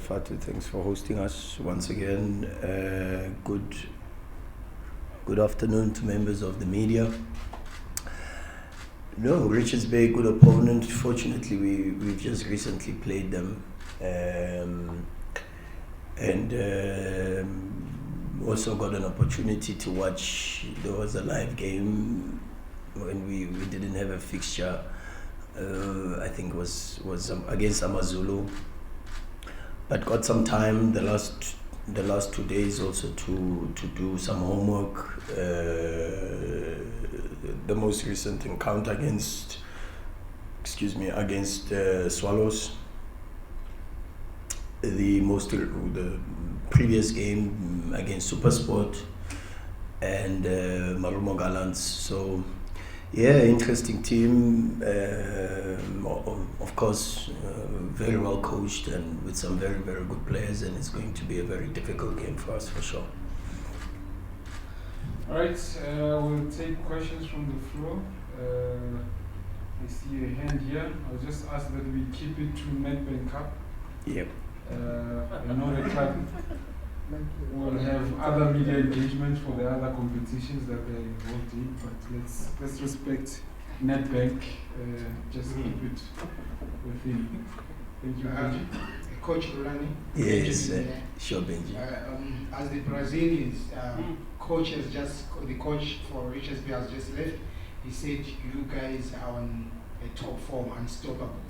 Fatu, thanks for hosting us once again. Good afternoon to members of the media. No, Richards Bay, good opponent. Fortunately, we've just recently played them. Also got an opportunity to watch. There was a live game when we didn't have a fixture. I think it was against Amazulu, but got some time the last 2 days also to do some homework. The most recent encounter against Swallows. The previous game against Supersport and Marumo Gallants. So yeah, interesting team. Of course, very well coached and with some very, very good players, and it's going to be a very difficult game for us for sure. All right, we'll take questions from the floor. I see a hand here. I'll just ask that we keep it to Nedbank Cup. Yep. I know the club will have other media engagements for the other competitions that they're involved in, but let's respect Nedbank. Just keep it within. Thank you, Coach Rulani. Yes, sure, Benji. As the Brazilians, the coach for HSB has just left. He said you guys are on a top form, unstoppable.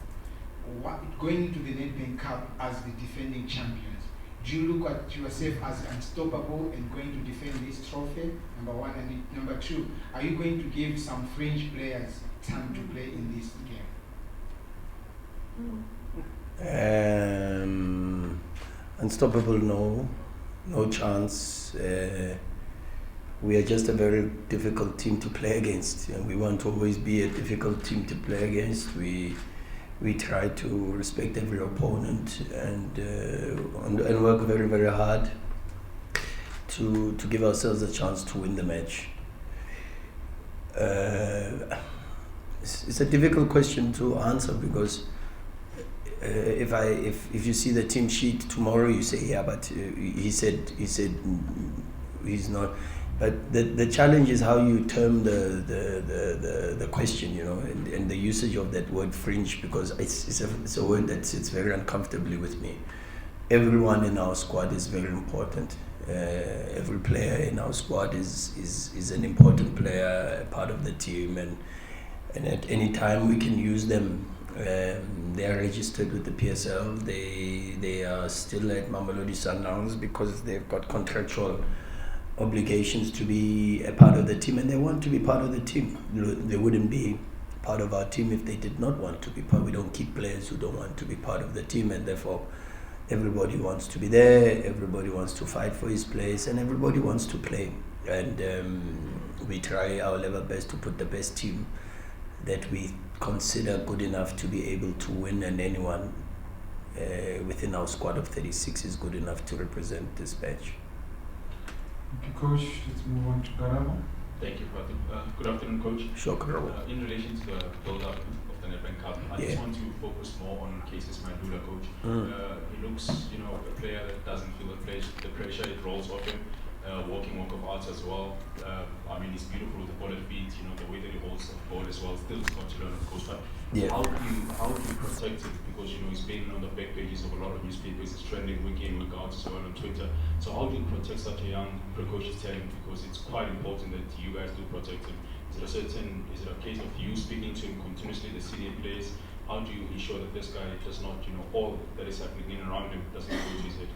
Going into the Nedbank Cup as the defending champions, do you look at yourself as unstoppable and going to defend this trophy? Number one, and number two, are you going to give some French players time to play in this game? Unstoppable, no chance. We are just a very difficult team to play against, and we want to always be a difficult team to play against. We try to respect every opponent and work very, very hard to give ourselves a chance to win the match. It's a difficult question to answer because if you see the team sheet tomorrow, you say, yeah, but he said he's not. But the challenge is how you term the question, and the usage of that word fringe, because it's a word that sits very uncomfortably with me. Everyone in our squad is very important. Every player in our squad is an important player, a part of the team, and at any time we can use them. They are registered with the PSL. They are still at Mamelodi Sundowns because they've got contractual obligations to be a part of the team, and they want to be part of the team. They wouldn't be part of our team if they did not want to be part. We don't keep players who don't want to be part of the team, and therefore everybody wants to be there, everybody wants to fight for his place, and everybody wants to play. And we try our level best to put the best team that we consider good enough to be able to win, and anyone within our squad of 36 is good enough to represent this match. Thank you, Coach. Let's move on to Karabo. Thank you, Fatu. Good afternoon, Coach. Sure, Karabo. In relation to the build-up of the Nedbank Cup, I just want to focus more on cases Mandula, Coach. He looks, a player that doesn't feel the pressure, it rolls off him. Walking walk of arts as well. He's beautiful with the ball at feet, the way that he holds the ball as well. Still got to learn, of course, but how do you protect it? Because, he's been on the back pages of a lot of newspapers, it's trending week in, week out, so on Twitter. So how do you protect such a young, precocious talent? Because it's quite important that you guys do protect him. Is it a case of you speaking to him continuously, the senior players? How do you ensure that this guy does not, all that is happening in and around him doesn't go to his head?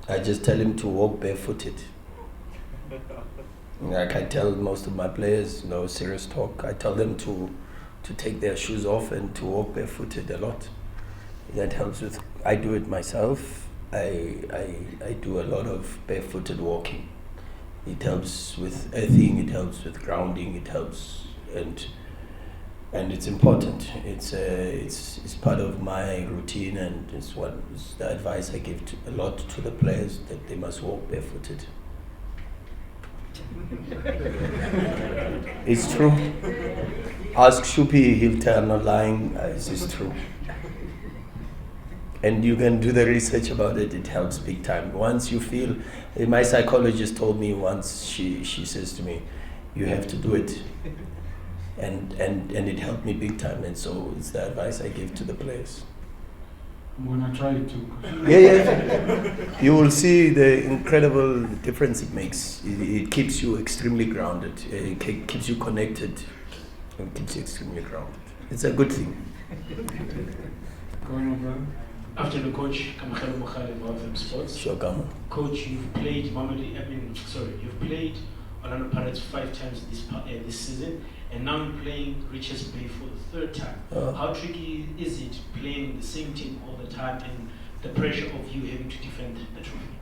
I just tell him to walk barefooted. Like I tell most of my players, serious talk. I tell them to take their shoes off and to walk barefooted a lot. That helps with. I do it myself. I do a lot of barefooted walking. It helps with earthing. It helps with grounding. It helps and it's important. It's part of my routine, and it's the advice I give a lot to the players, that they must walk barefooted. It's true. Ask Shupi, he'll tell I'm not lying. It's true. and you can do the research about it. It helps big time. Once you feel, my psychologist told me once, she says to me, you have to do it. And it helped me big time, and so it's the advice I give to the players. I'm gonna try it too. Yeah. You will see the incredible difference it makes. It keeps you extremely grounded. It keeps you connected. It keeps you extremely grounded. It's a good thing. Go on, brother. After the coach, Kamachalo Mokhale of FM Sports. Sure, come on. Coach, you've played you've played Orlando Pirates 5 times this season, and now you're playing Richards Bay for the 3rd time. How tricky is it playing the same team all the time and the pressure of you having to defend the trophy?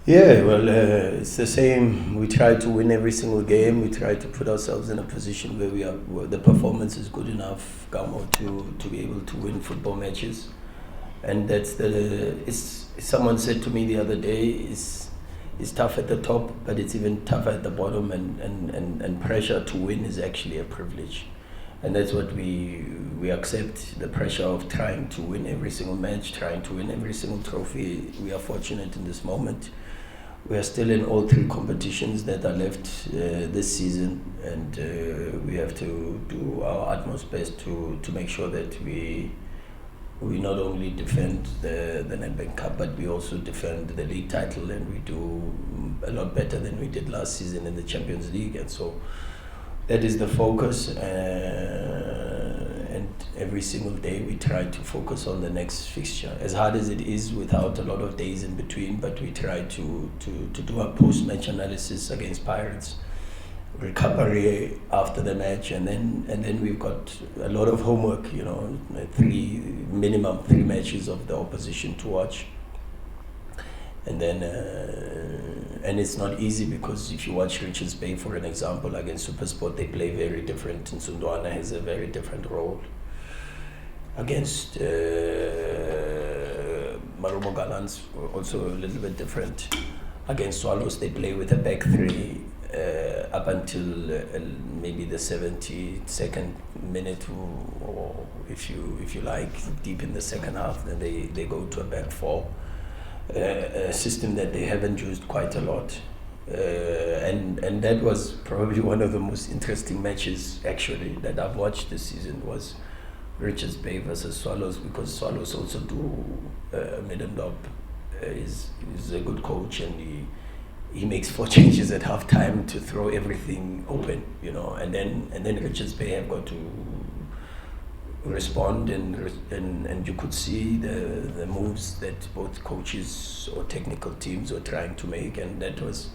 Yeah, well, it's the same. We try to win every single game. We try to put ourselves in a position where the performance is good enough, Gamo, to be able to win football matches. And that's someone said to me the other day, it's tough at the top, but it's even tougher at the bottom, and pressure to win is actually a privilege. And that's what we accept, the pressure of trying to win every single match, trying to win every single trophy. We are fortunate in this moment. We are still in all 3 competitions that are left this season, and we have to do our utmost best to make sure that we not only defend the Nedbank Cup, but we also defend the league title, and we do a lot better than we did last season in the Champions League. And so that is the focus, and every single day we try to focus on the next fixture, as hard as it is, without a lot of days in between. But we try to do our post-match analysis against Pirates, recovery after the match, and then we've got a lot of homework, minimum 3 matches of the opposition to watch. And then and it's not easy, because if you watch Richards Bay, for an example, against SuperSport, they play very different, and Sundowns has a very different role. Against Mamelodi Sundowns, also a little bit different. Against Swallows, they play with a back 3 up until maybe the 72nd minute, or if you like, deep in the second half, then they go to a back 4. A system that they haven't used quite a lot, and that was probably one of the most interesting matches actually that I've watched this season, was Richards Bay versus Swallows, because Swallows also do Middendorp is a good coach, and he makes 4 changes at half time to throw everything open, and then Richards Bay have got to respond, and you could see the moves that both coaches or technical teams were trying to make, and that was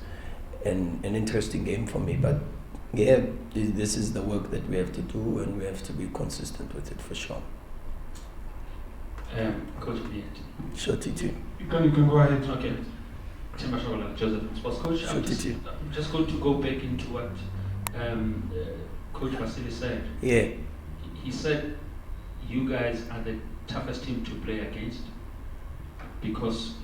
an interesting game for me. But yeah, this is the work that we have to do, and we have to be consistent with it for sure. Coach, sure, TT. You can go ahead. Okay. Joseph, sports coach. Sure, I'm just going to go back into what Coach Vasily said. Yeah. He said you guys are the toughest team to play against, because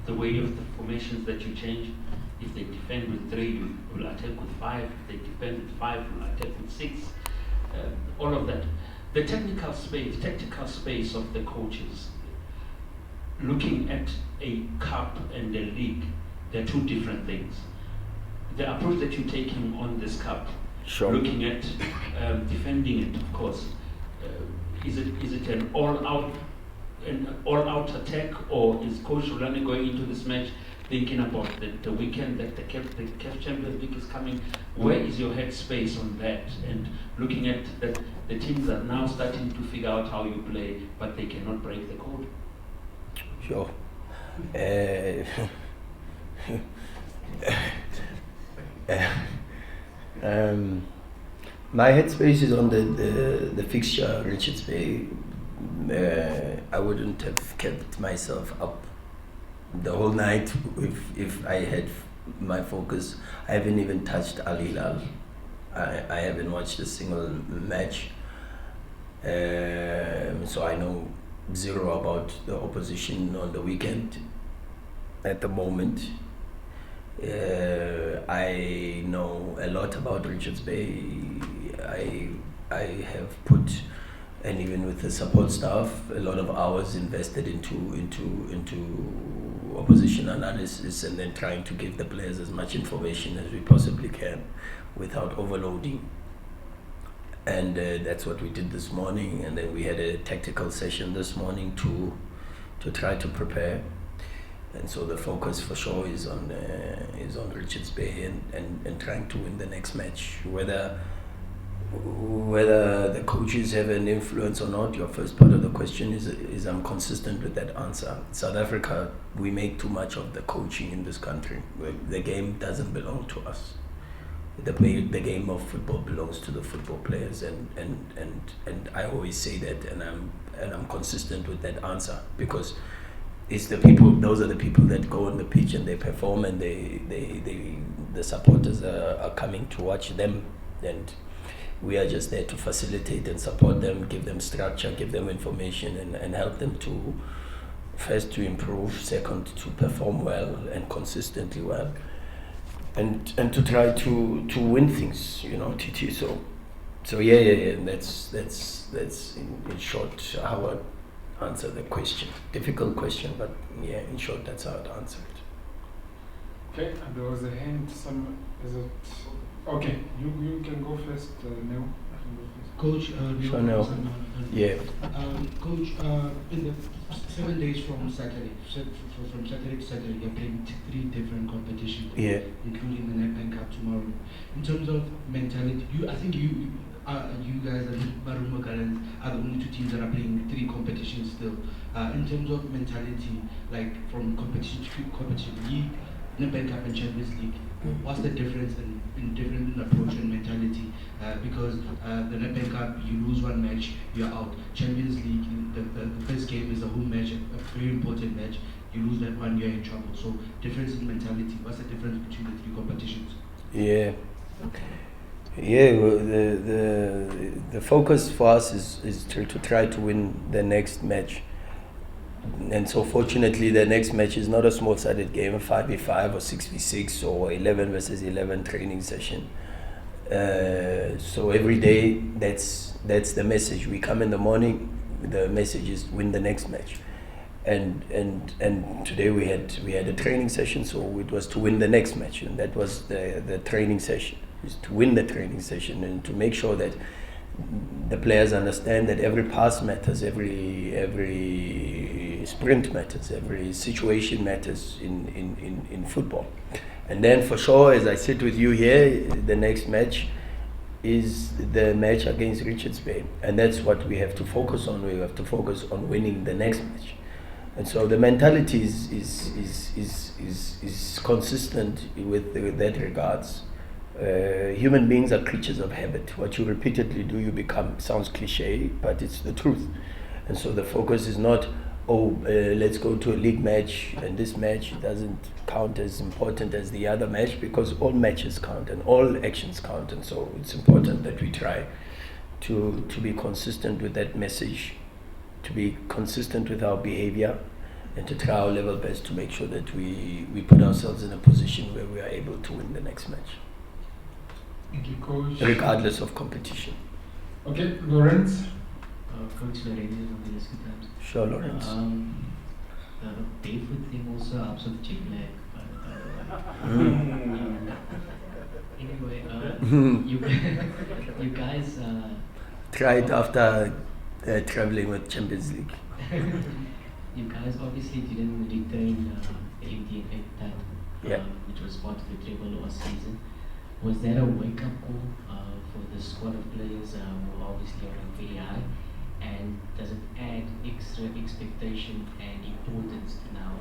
the way of the formations that you change. If they defend with 3, you will attack with 5. If they defend with 5, you will attack with 6. All of that. The tactical space of the coaches, looking at a cup and a league, they're 2 different things. The approach that you're taking on this cup, sure, looking at defending it, of course, is it an all-out attack, or is Coach Rulani going into this match thinking about the weekend that the CAF Champions League is coming? Where is your head space on that? And looking at that, the teams are now starting to figure out how you play, but they cannot break the code. Sure. My headspace is on the fixture, Richards Bay. I wouldn't have kept myself up the whole night if I had my focus. I haven't even touched Al Hilal. I haven't watched a single match. So I know 0 about the opposition on the weekend at the moment. I know a lot about Richards Bay. I have put and even with the support staff, a lot of hours invested into opposition analysis, and then trying to give the players as much information as we possibly can without overloading. And that's what we did this morning, and then we had a tactical session this morning to try to prepare. And so the focus for sure is on Richards Bay and trying to win the next match. Whether the coaches have an influence or not, your first part of the question is I'm consistent with that answer. South Africa, we make too much of the coaching in this country. The game doesn't belong to us. The game of football belongs to the football players, and I always say that, and I'm consistent with that answer, because it's the people. Those are the people that go on the pitch and they perform, and the supporters are coming to watch them, and we are just there to facilitate and support them, give them structure, give them information, and help them to first to improve, second to perform well and consistently well, and to try to win things, TT. So yeah. That's in short how I answer the question. Difficult question, but yeah, in short, that's how I'd answer it. Okay, and there was a hand. Okay, you can go first, Neil. Coach, Chanel. Yeah. Coach, in the 7 days from Saturday, from Saturday to Saturday, you're playing 3 different competitions, Yeah. including the Nedbank Cup tomorrow. In terms of mentality, I think you guys and Mamelodi Sundowns are the only 2 teams that are playing 3 competitions still. In terms of mentality, like from competition to competition, league, Nedbank Cup and Champions League, what's the difference in different approach and mentality? Because the Nedbank Cup, you lose 1 match, you're out. Champions League, the first game is a home match, a very important match. You lose that one, you're in trouble. So difference in mentality. What's the difference between the 3 competitions? Yeah. Well, the focus for us is to try to win the next match. And so fortunately the next match is not a small-sided game, a 5v5 or 6v6 or 11 versus 11 training session. So every day that's the message. We come in the morning, the message is win the next match. And today we had a training session, so it was to win the next match, and that was the training session, is to win the training session and to make sure that the players understand that every pass matters, every sprint matters, every situation matters in football. And then for sure, as I sit with you here, the next match is the match against Richards Bay, and that's what we have to focus on. We have to focus on winning the next match. And so the mentality is consistent with that regards. Human beings are creatures of habit. What you repeatedly do, you become. Sounds cliche, but it's the truth. And so the focus is not, let's go to a league match, and this match doesn't count as important as the other match, because all matches count and all actions count. And so it's important that we try to be consistent with that message, to be consistent with our behavior, and to try our level best to make sure that we put ourselves in a position where we are able to win the next match. Thank you, Coach. Regardless of competition. Okay, Lawrence. Coach Lawrence from the Rescue Times. Sure, Lawrence. The Barefoot thing also helps with jet lag. Anyway, you guys. Try it after traveling with Champions League. You guys obviously didn't retain the MTFA title, which was part of the treble last season. Was that a wake-up call for the squad of players who obviously are very high? And does it add extra expectation and importance to now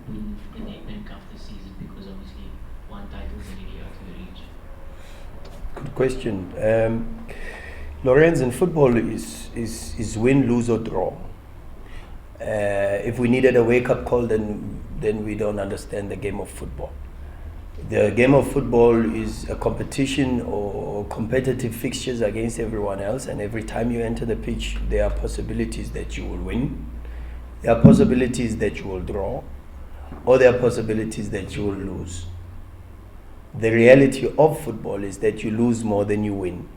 win the Nedbank Cup this season, because obviously 1 title is already out of the reach? Good question. Lorenz, in football is win, lose or draw. If we needed a wake-up call, then we don't understand the game of football. The game of football is a competition or competitive fixtures against everyone else, and every time you enter the pitch, there are possibilities that you will win, there are possibilities that you will draw, or there are possibilities that you will lose. The reality of football is that you lose more than you win.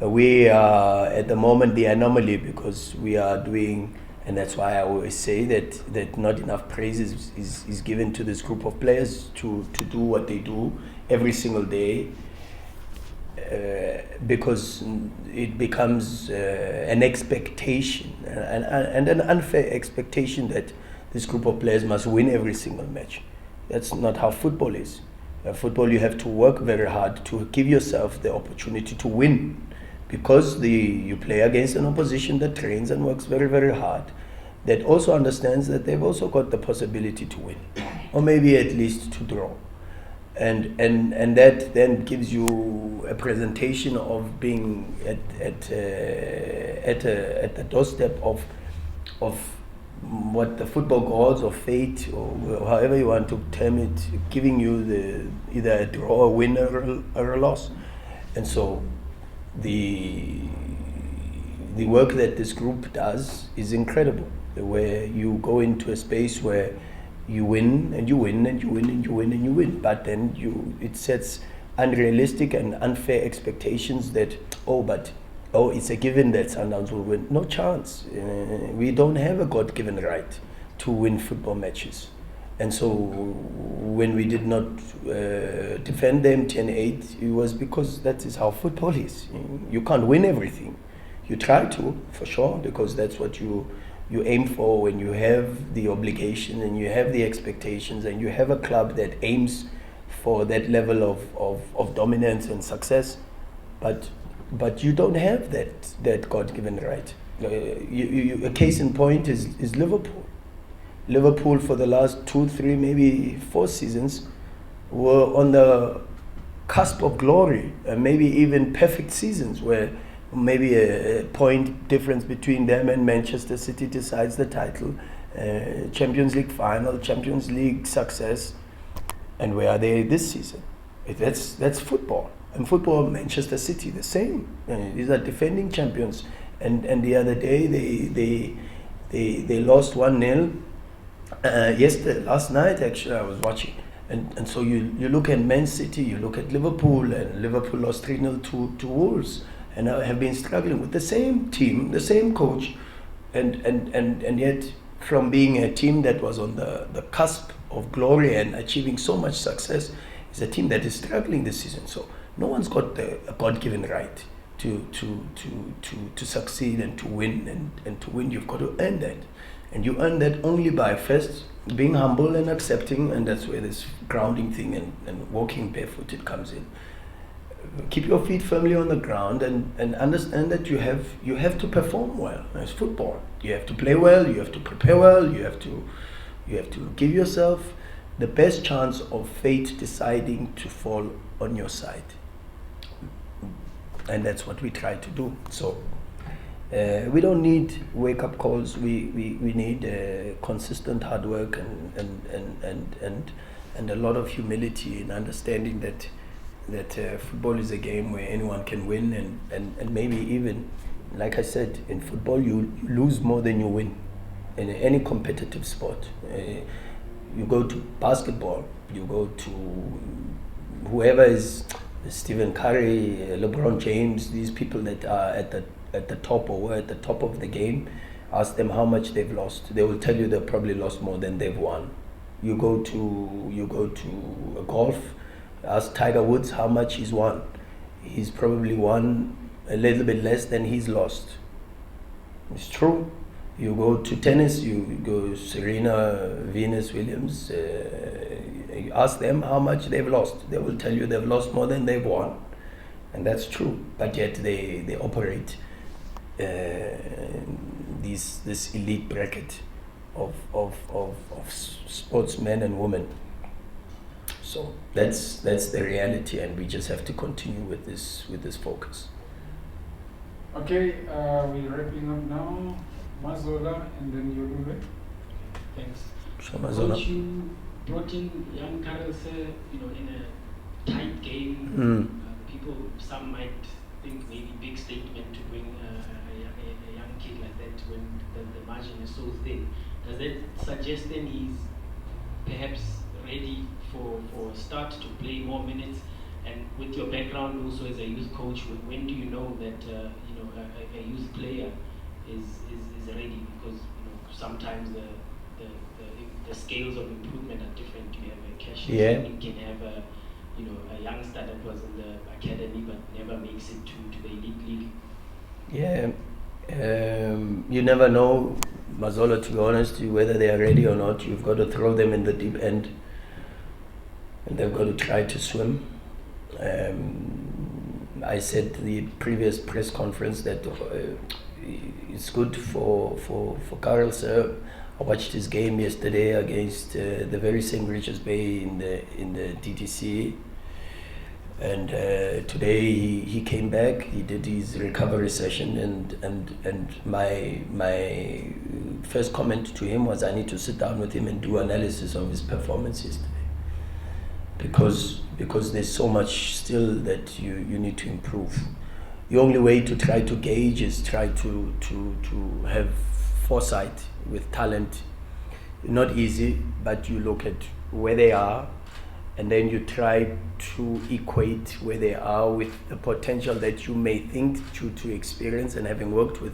We are at the moment the anomaly because we are doing, and that's why I always say that not enough praise is given to this group of players to do what they do every single day, because it becomes an expectation and an unfair expectation that this group of players must win every single match. That's not how football is. Football, you have to work very hard to give yourself the opportunity to win, because you play against an opposition that trains and works very, very hard, that also understands that they've also got the possibility to win, or maybe at least to draw. And that then gives you a presentation of being at the doorstep of what the football gods or fate or however you want to term it, giving you either a draw, a win, or a loss. And so the work that this group does is incredible, where you go into a space where you win and you win and you win and you win and you win, but then it sets unrealistic and unfair expectations that it's a given that Sundowns will win. No chance. We don't have a God-given right to win football matches. And so when we did not defend them 10-8, it was because that is how football is. You can't win everything. You try to, for sure, because that's what you aim for when you have the obligation and you have the expectations and you have a club that aims for that level of dominance and success. But you don't have that God-given right. A case in point is Liverpool. Liverpool for the last 2, 3, maybe 4 seasons were on the cusp of glory, maybe even perfect seasons where maybe a point difference between them and Manchester City decides the title, Champions League final, Champions League success. And where are they this season? That's football. And football, Manchester City, the same. These are defending champions. And the other day they lost 1-0. Last night actually I was watching. And so you look at Man City, you look at Liverpool, and Liverpool lost 3-0 to Wolves, and have been struggling with the same team, the same coach, and yet from being a team that was on the cusp of glory and achieving so much success, is a team that is struggling this season. So no one's got a God-given right to succeed and to win, and to win you've got to earn that, and you earn that only by first being humble and accepting, and that's where this grounding thing and walking barefooted comes in. Keep your feet firmly on the ground and understand that you have to perform well. It's football. You have to play well, you have to prepare well, you have to give yourself the best chance of fate deciding to fall on your side. And that's what we try to do. So we don't need wake-up calls. We need consistent hard work and a lot of humility in understanding that football is a game where anyone can win, and maybe even, like I said, in football you lose more than you win. In any competitive sport, you go to basketball, you go to whoever is Stephen Curry, LeBron James, these people that are at the top or were at the top of the game, ask them how much they've lost. They will tell you they've probably lost more than they've won. You go to golf, ask Tiger Woods how much he's won. He's probably won a little bit less than he's lost. It's true. You go to tennis, you go Serena, Venus Williams, you ask them how much they've lost. They will tell you they've lost more than they've won. And that's true. But yet they operate this elite bracket of sportsmen and women. So that's the reality, and we just have to continue with this focus. Okay, we're wrapping up now. Mazola and then Yolube. Thanks. Shamazola. Coach, you brought in young Carlos, in a tight game. Some might think maybe big statement to bring a young kid like that when the margin is so thin. Does that suggest then he's perhaps ready for a start to play more minutes? And with your background also as a youth coach, when do you know that a youth player is ready? Because sometimes the scales of improvement are different. You have a cash, you can have a youngster that was in the academy but never makes it to the elite league. Yeah, you never know, Mazola, to be honest, whether they are ready or not. You've got to throw them in the deep end and they've got to try to swim. I said the previous press conference that it's good for Karel, sir. I watched his game yesterday against the very same Richards Bay in the DTC. And today he came back. He did his recovery session, and my first comment to him was I need to sit down with him and do analysis of his performance yesterday, because there's so much still that you need to improve. The only way to try to gauge is try to have foresight with talent. Not easy, but you look at where they are, and then you try to equate where they are with the potential that you may think due to experience and having worked with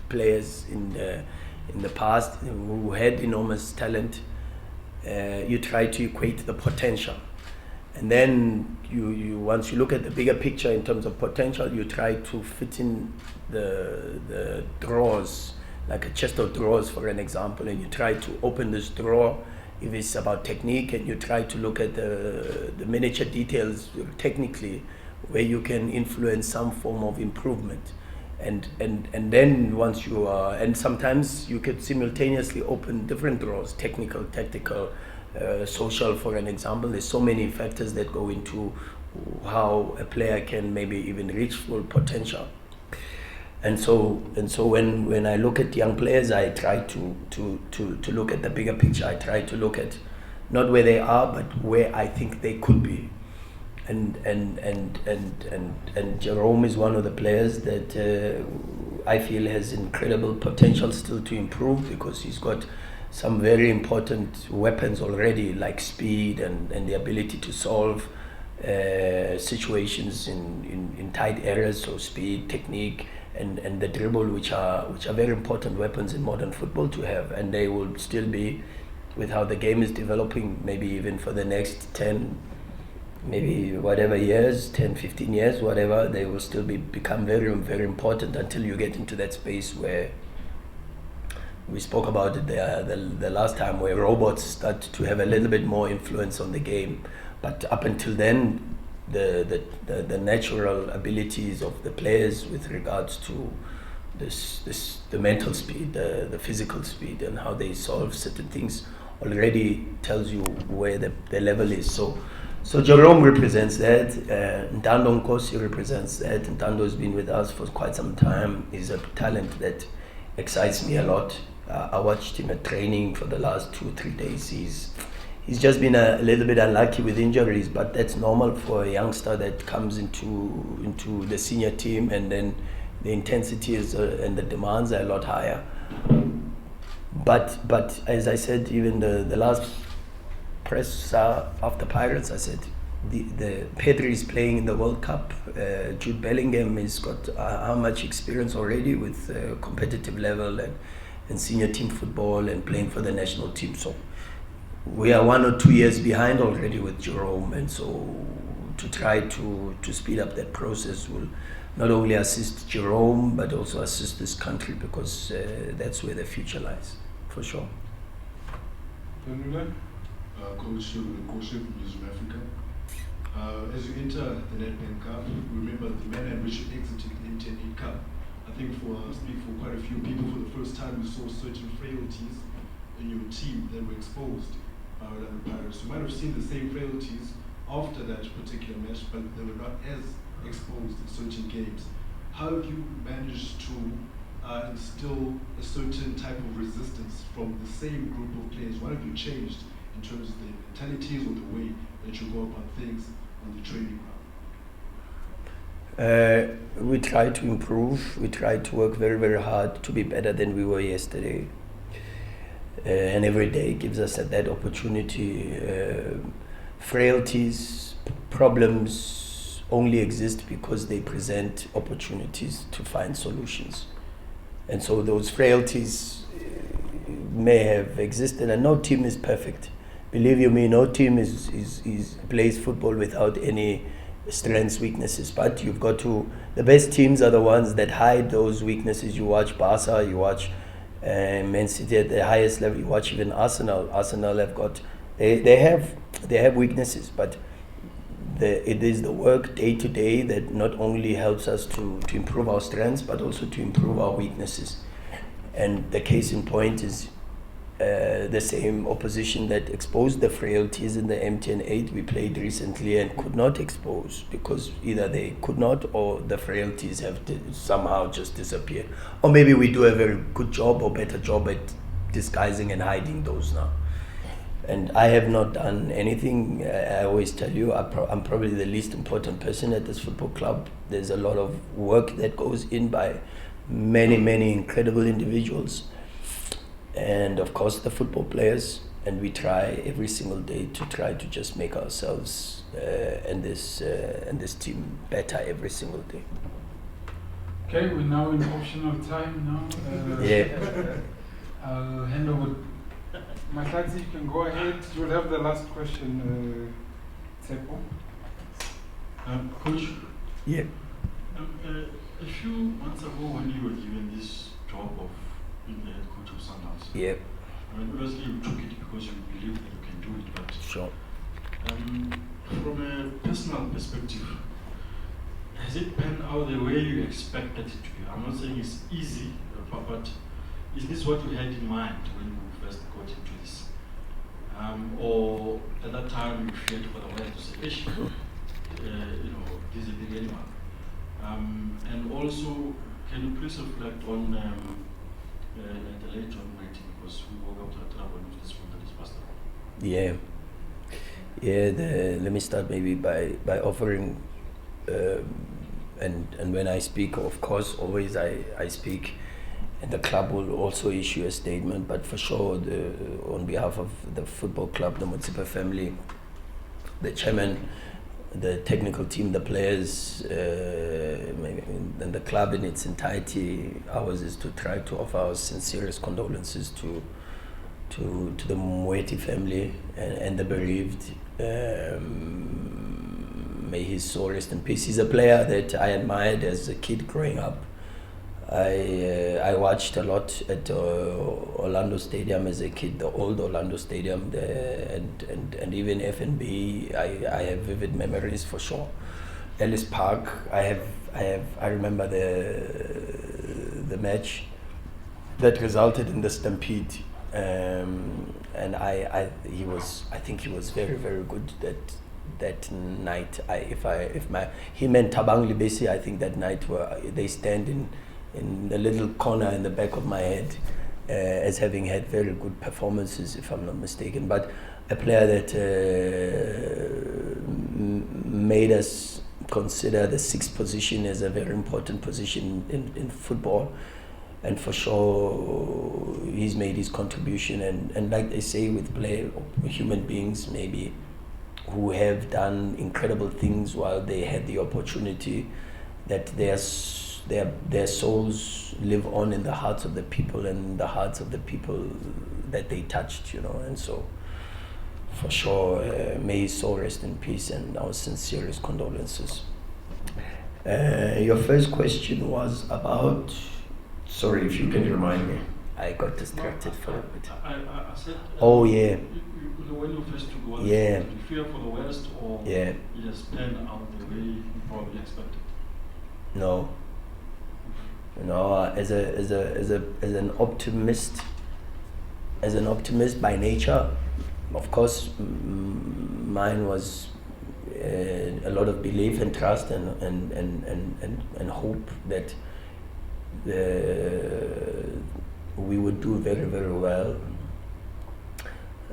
players in the past who had enormous talent. You try to equate the potential, and then you once you look at the bigger picture in terms of potential, you try to fit in the drawers, like a chest of drawers for an example, and you try to open this drawer if it's about technique, and you try to look at the miniature details technically where you can influence some form of improvement. And then once you are, and sometimes you could simultaneously open different drawers, technical, tactical, social, for an example. There's so many factors that go into how a player can maybe even reach full potential. And so when I look at young players, I try to look at the bigger picture. I try to look at not where they are, but where I think they could be. And Jerome is one of the players that I feel has incredible potential still to improve, because he's got some very important weapons already, like speed and the ability to solve situations in tight areas. So speed, technique, and the dribble, which are very important weapons in modern football to have, and they will still be, with how the game is developing, maybe even for the next 10, maybe whatever years, 10, 15 years, whatever, they will still become very, very important until you get into that space where we spoke about it the last time, where robots start to have a little bit more influence on the game. But up until then, the natural abilities of the players with regards to the mental speed, the physical speed, and how they solve certain things already tells you where the level is. So Jerome represents that. Ntando Nkosi represents that. Ntando has been with us for quite some time. He's a talent that excites me a lot. I watched him at training for the last 2-3 days. He's just been a little bit unlucky with injuries, but that's normal for a youngster that comes into the senior team, and then the intensity and the demands are a lot higher. But as I said, even the last press after Pirates, I said the Pedri is playing in the World Cup. Jude Bellingham has got how much experience already with competitive level and senior team football and playing for the national team. So we are 1 or 2 years behind already with Jerome, and so to try to speed up that process will not only assist Jerome but also assist this country, because that's where the future lies, for sure. Coach Koshe from News Africa. As you enter the Nedbank Cup, remember the manner in which you exited the M10 Cup. I think speak for quite a few people, for the first time we saw certain frailties in your team that were exposed by Orlando Pirates. You might have seen the same frailties after that particular match, but they were not as exposed in certain games. How have you managed to instill a certain type of resistance from the same group of players? What have you changed in terms of the mentalities or the way that you go about things on the training ground? We try to improve. We try to work very, very hard to be better than we were yesterday. And every day gives us that opportunity. Frailties, problems only exist because they present opportunities to find solutions. And so those frailties may have existed, and no team is perfect. Believe you me, no team plays football without any strengths, weaknesses. But you've got to. The best teams are the ones that hide those weaknesses. You watch Barca, you watch Man City at the highest level. You watch even Arsenal. Arsenal have got. They have weaknesses, but it is the work day to day that not only helps us to improve our strengths, but also to improve our weaknesses. And the case in point is the same opposition that exposed the frailties in the MTN 8 we played recently and could not expose because either they could not or the frailties have somehow just disappeared. Or maybe we do a very good job or better job at disguising and hiding those now. And I have not done anything. I always tell you, I'm probably the least important person at this football club. There's a lot of work that goes in by many, many incredible individuals. And of course the football players. And we try every single day to try to just make ourselves and this team better every single day. Okay, we're now in optional time now. Yeah. I'll hand over. Matati, you can go ahead. You'll have the last question, Tsepo. Coach, Yeah. a few months ago when you were given this job of being the head coach of Sundowns, Yeah. I mean, obviously you took it because you believe that you can do it, but Sure. from a personal perspective, has it panned out the way you expected it to be? I'm not saying it's easy, but is this what you had in mind when you first got into this? Or at that time you feared for the way to say, this is a big animal. And also, can you please reflect on the late John Mighty, because we woke up to a trouble with this one that is passed away. Yeah. Yeah, let me start maybe by offering, and when I speak, of course, always I speak, and the club will also issue a statement, but for sure, on behalf of the football club, the Motsepe family, the chairman, the technical team, the players, and the club in its entirety, ours is to try to offer our sincerest condolences to the Mweti family and the bereaved. May his soul rest in peace. He's a player that I admired as a kid growing up. I watched a lot at Orlando Stadium as a kid, the old Orlando Stadium, and even FNB. I have vivid memories for sure. Ellis Park. I remember the match that resulted in the stampede, and I think he was very, very good that night. Him and Tabang Libesi, I think that night they stand in the little corner in the back of my head as having had very good performances, if I'm not mistaken. But a player that made us consider the sixth position as a very important position in football. And for sure, he's made his contribution. And like they say with human beings, maybe, who have done incredible things while they had the opportunity, that their souls live on in the hearts of the people and the hearts of the people that they touched, and so for sure, may his soul rest in peace and our sincerest condolences. Your first question was about, sorry if you can remind me, I got distracted for a bit. I said, oh yeah. When you first took over, Yeah. did you fear for the worst, or Yeah. it just panned out the way you probably expected? No. As an optimist by nature, of course, mine was a lot of belief and trust and hope that we would do very, very well.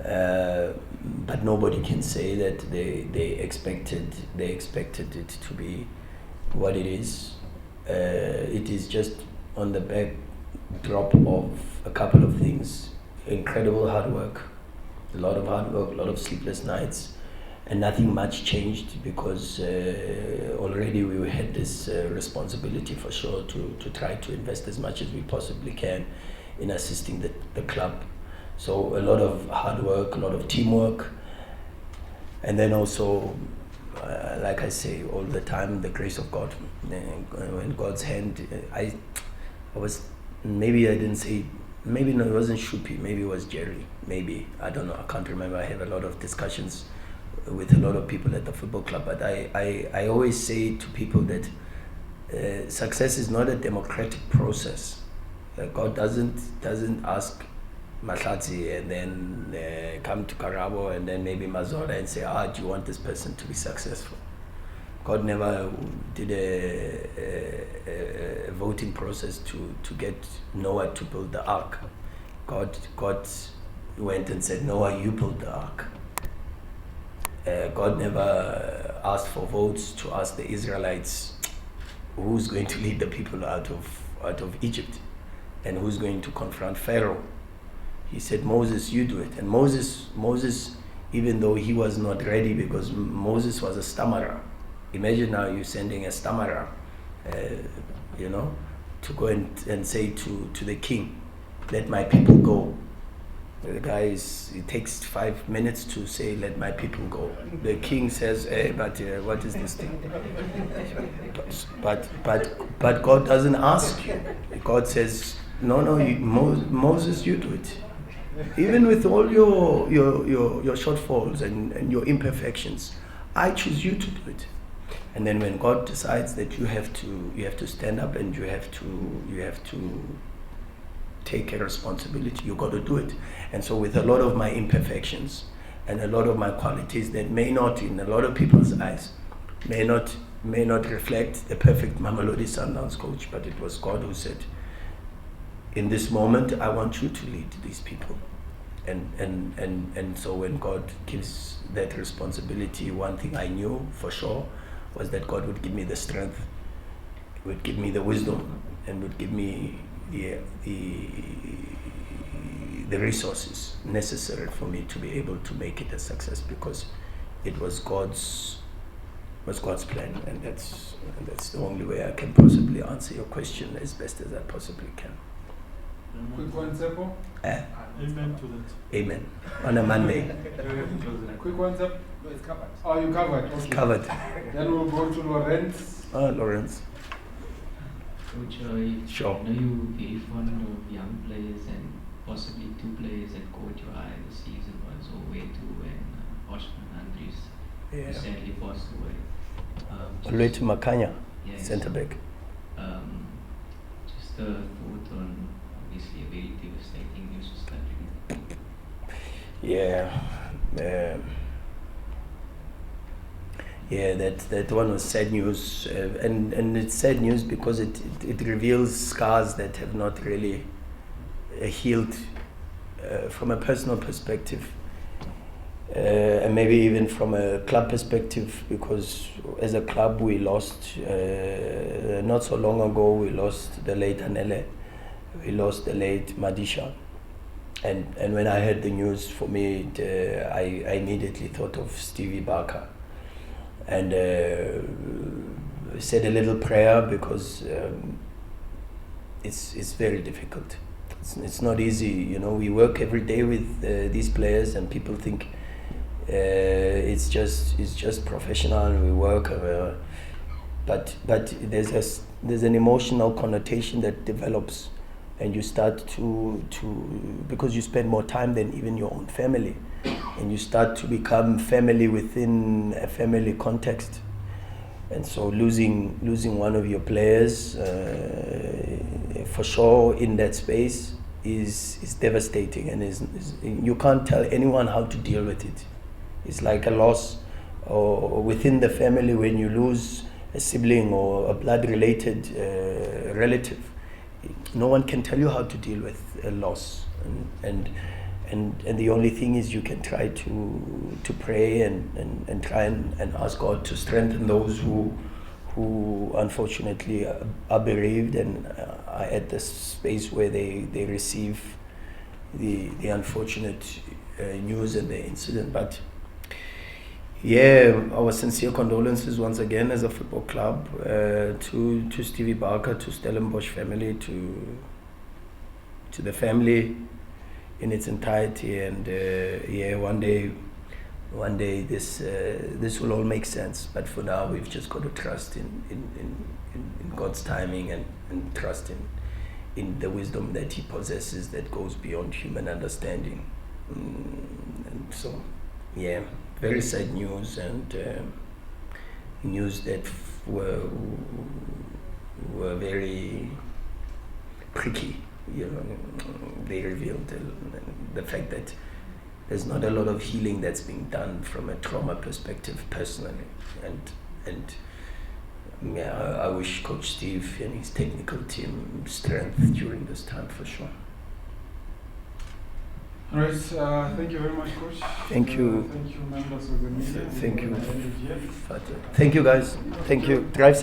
But nobody can say that they expected it to be what it is. It is just on the backdrop of a couple of things: incredible hard work, a lot of sleepless nights, and nothing much changed because already we had this responsibility for sure to try to invest as much as we possibly can in assisting the club. So a lot of hard work, a lot of teamwork, and then also, like I say all the time, the grace of God, in God's hand. I was, maybe I didn't say, maybe no, it wasn't Shupi, maybe it was Jerry, maybe, I don't know, I can't remember. I have a lot of discussions with a lot of people at the football club, but I always say to people that success is not a democratic process. God doesn't ask Mahlatsi and then come to Karabo and then maybe Mazola and say, do you want this person to be successful? God never did a voting process to get Noah to build the ark. God went and said, Noah, you build the ark. God never asked for votes to ask the Israelites who's going to lead the people out of Egypt and who's going to confront Pharaoh. He said, Moses, you do it. And Moses, even though he was not ready, because Moses was a stammerer. Imagine now you sending a stammerer, to go and say to the king, let my people go. The guy it takes 5 minutes to say, let my people go. The king says, but what is this thing? But God doesn't ask you. God says, no, Moses, you do it. Even with all your shortfalls and your imperfections, I choose you to do it. And then when God decides that you have to stand up and you have to take a responsibility, you got to do it. And so with a lot of my imperfections and a lot of my qualities that may not, in a lot of people's eyes, may not reflect the perfect Mamelodi Sundowns coach, but it was God who said, in this moment, I want you to lead these people. And so when God gives that responsibility, one thing I knew for sure was that God would give me the strength, would give me the wisdom, and would give me the resources necessary for me to be able to make it a success, because it was God's plan, and that's the only way I can possibly answer your question as best as I possibly can. Quick one, Seppo. Amen to that. Amen. On a Monday. Quick one, Seppo. No, it's covered. Oh, you covered. Okay. It's covered. Then we'll go to Lawrence. Lawrence. Coach, Sure. I know you're very fond of young players, and possibly 2 players that caught your eye this season was Owetu and Osman Andries, who sadly passed away. Rulani Mokwena, Yes. centre back. Just a thought on obviously a very devastating news for South Africa. That one was sad news, and it's sad news because it reveals scars that have not really healed from a personal perspective, and maybe even from a club perspective, because as a club we lost, not so long ago, we lost the late Anele, we lost the late Madisha. And when I heard the news, for me, I immediately thought of Stevie Barker. And said a little prayer, because it's very difficult. It's not easy, we work every day with these players, and people think it's just professional and we work, but there's an emotional connotation that develops, and you start to because you spend more time than even your own family, and you start to become family within a family context. And so losing one of your players for sure in that space is devastating, and you can't tell anyone how to deal with it. It's like a loss, or within the family when you lose a sibling or a blood related relative. No one can tell you how to deal with a loss, and the only thing is you can try to pray and try and ask God to strengthen those who unfortunately are bereaved and are at the space where they receive the unfortunate news and the incident. But Yeah, our sincere condolences once again as a football club to Stevie Barker, to Stellenbosch family, to the family in its entirety, and yeah, one day this will all make sense. But for now, we've just got to trust in God's timing and trust in the wisdom that He possesses that goes beyond human understanding. And so, yeah, very sad news, and news that were very pricky. You know, they revealed the fact that there's not a lot of healing that's being done from a trauma perspective personally, and yeah, I wish Coach Steve and his technical team strength during this time for sure. All right, thank you very much, Coach. Thank you. Thank you, members of the media. Thank you. Yeah. Thank you, guys. Thank you. Drive safe.